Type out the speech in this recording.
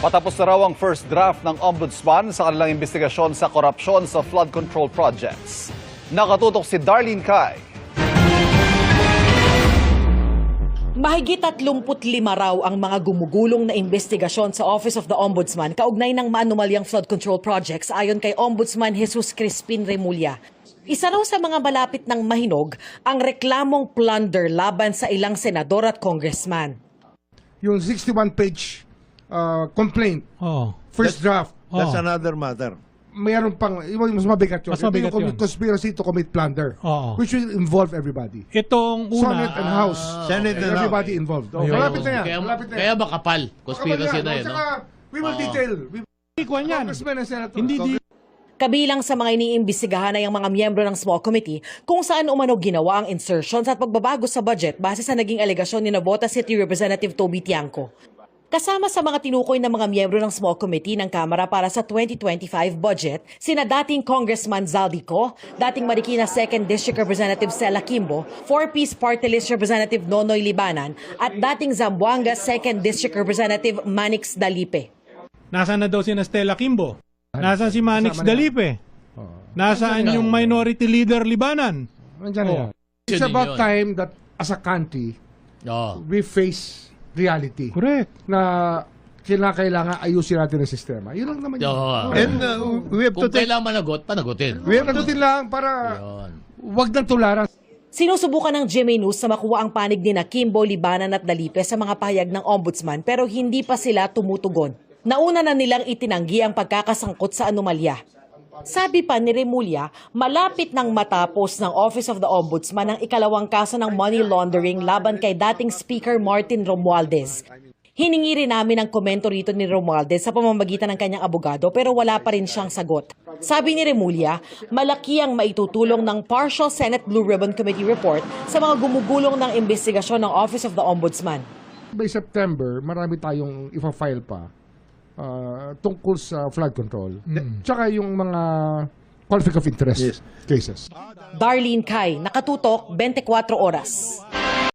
Patapos na raw ang first draft ng Ombudsman sa kanilang investigasyon sa korupsyon sa flood control projects. Nakatutok si Darlene Kai. Mahigit 35 raw ang mga gumugulong na investigasyon sa Office of the Ombudsman kaugnay ng maanumalyang flood control projects ayon kay Ombudsman Jesus Crispin Remulla. Isa raw sa mga malapit ng mahinog ang reklamong plunder laban sa ilang senador at congressman. Yung 61-page complaint, first draft, That's another matter. mayroon pang, mas mabigat yun. Mas mabigat Ito yung yun. conspiracy to commit plunder, Oo. which will involve everybody. Itong una, Senate and House. Senate and House. Everybody involved. Oh, Ayun. malapit na yan. Kaya, Malapit na yan. kaya makapal. Conspiracy na yun, no? Saka, we will detail. hindi ko yan. Congressmen and senators. Hindi di. Kabilang sa mga iniimbestigahan ay ang mga miyembro ng small committee kung saan umano ginawa ang insertions at pagbabago sa budget base sa naging alegasyon ni Navota City Representative Toby Tiangco. Kasama sa mga tinukoy ng mga miyembro ng small committee ng Kamara para sa 2025 budget, sina dating Congressman Zaldico, dating Marikina 2nd District Representative Sela Kimbo, 4-piece party list Representative Nonoy Libanan, at dating Zamboanga 2nd District Representative Manix Dalipe. Nasaan na daw si Stella Kimbo? Nasaan si Manix Dalipe? Nasaan yung minority leader Libanan? Nandiyan na yan. It's Yun din about yun. time that as a country, Oo. we face reality. Correct. Na kailangan ayusin natin ang sistema. Yun lang naman yun. Oo. And we have to Kung take... kailangan managot, panagutin. We have to lang para Yun. wag nang tularan. Sinusubukan ng GMA News na makuha ang panig ni Kimbo, Libanan at Dalipe sa mga pahayag ng Ombudsman pero hindi pa sila tumutugon. Nauna na nilang itinanggi ang pagkakasangkot sa anomalya. Sabi pa ni Remulla, malapit nang matapos ng Office of the Ombudsman ang ikalawang kaso ng money laundering laban kay dating Speaker Martin Romualdez. Hiningi rin namin ang komento rito ni Romualdez sa pamamagitan ng kanyang abogado pero wala pa rin siyang sagot. Sabi ni Remulla, malaki ang maitutulong ng Partial Senate Blue Ribbon Committee report sa mga gumugulong ng investigasyon ng Office of the Ombudsman. By September, marami tayong ifa-file pa tungkol sa flood control. Tsaka yung mga conflict of interest cases. Darlene Kai, Nakatutok, 24 Oras.